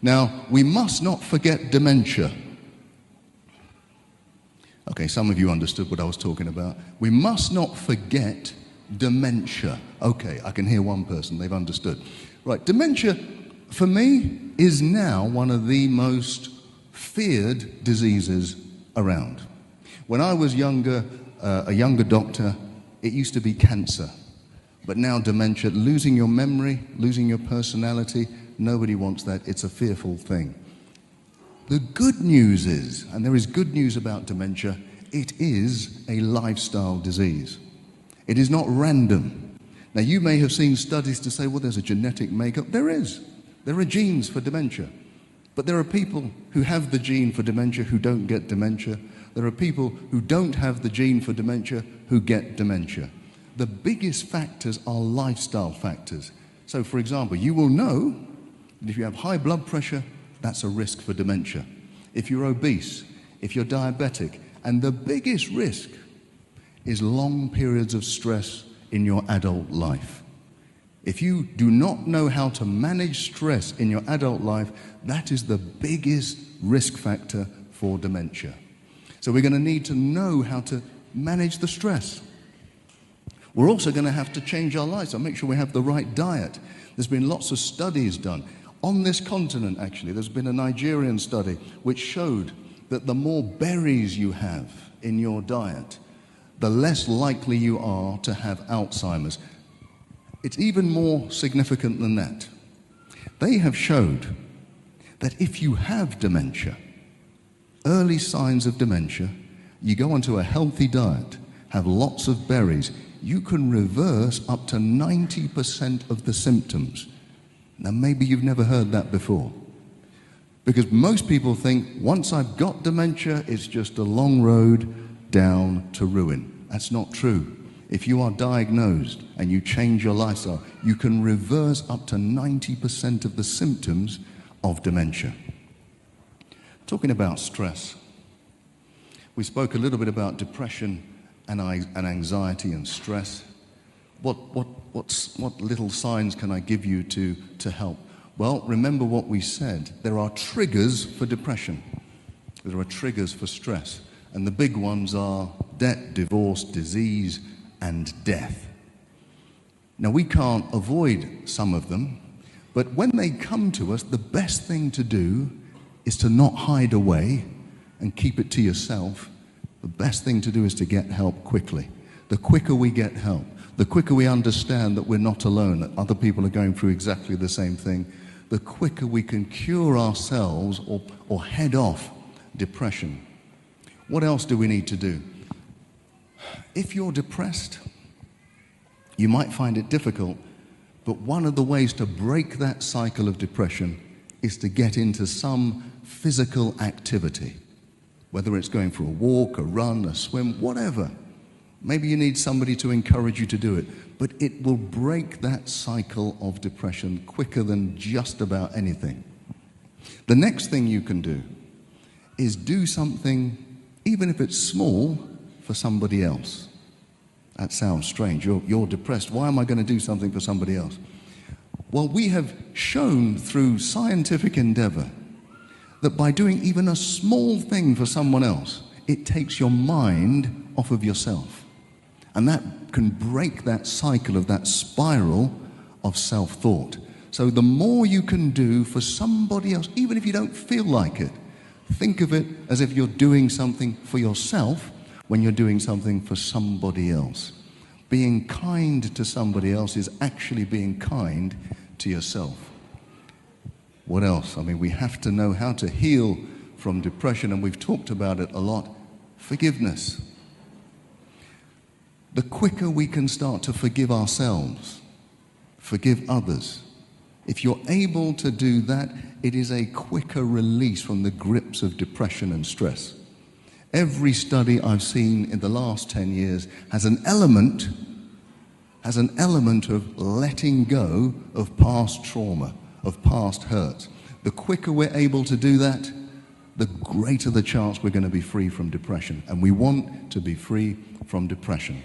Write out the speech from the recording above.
Now, we must not forget dementia. Okay, some of you understood what I was talking about. We must not forget dementia. Okay, I can hear one person, they've understood. Right, dementia, for me, is now one of the most feared diseases around. When I was younger, a younger doctor, it used to be cancer. But now dementia, losing your memory, losing your personality, nobody wants that. It's a fearful thing. The good news is, and there is good news about dementia, it is a lifestyle disease. It is not random. Now, you may have seen studies to say, well, there's a genetic makeup. There is. There are genes for dementia. But there are people who have the gene for dementia who don't get dementia. There are people who don't have the gene for dementia who get dementia. The biggest factors are lifestyle factors. So, for example, you will know that if you have high blood pressure, that's a risk for dementia. If you're obese, if you're diabetic, and the biggest risk is long periods of stress in your adult life. If you do not know how to manage stress in your adult life, that is the biggest risk factor for dementia. So we're going to need to know how to manage the stress. We're also going to have to change our lives and make sure we have the right diet. There's been lots of studies done. On this continent, actually, there's been a Nigerian study which showed that the more berries you have in your diet, the less likely you are to have Alzheimer's. It's even more significant than that. They have showed that if you have dementia, early signs of dementia, you go onto a healthy diet, have lots of berries, you can reverse up to 90% of the symptoms. Now, maybe you've never heard that before. Because most people think, once I've got dementia, it's just a long road down to ruin. That's not true. If you are diagnosed and you change your lifestyle, you can reverse up to 90% of the symptoms of dementia. Talking about stress, we spoke a little bit about depression and anxiety and stress. What little signs can I give you to help? Well, remember what we said. There are triggers for depression. There are triggers for stress. And the big ones are debt, divorce, disease, and death. Now, we can't avoid some of them, but when they come to us, the best thing to do is to not hide away and keep it to yourself. The best thing to do is to get help quickly. The quicker we get help, the quicker we understand that we're not alone, that other people are going through exactly the same thing, the quicker we can cure ourselves or head off depression. What else do we need to do? If you're depressed, you might find it difficult, but one of the ways to break that cycle of depression is to get into some physical activity, whether it's going for a walk, a run, a swim, whatever. Maybe you need somebody to encourage you to do it, but it will break that cycle of depression quicker than just about anything. The next thing you can do is do something, even if it's small, for somebody else. That sounds strange. You're depressed. Why am I going to do something for somebody else? Well, we have shown through scientific endeavor that by doing even a small thing for someone else, it takes your mind off of yourself. And that can break that cycle of that spiral of self-thought. So the more you can do for somebody else, even if you don't feel like it, think of it as if you're doing something for yourself when you're doing something for somebody else. Being kind to somebody else is actually being kind to yourself. What else? I mean, we have to know how to heal from depression, and we've talked about it a lot. Forgiveness. The quicker we can start to forgive ourselves, forgive others, if you're able to do that, it is a quicker release from the grips of depression and stress. Every study I've seen in the last 10 years has an element of letting go of past trauma, of past hurt. The quicker we're able to do that, the greater the chance we're going to be free from depression. And we want to be free from depression.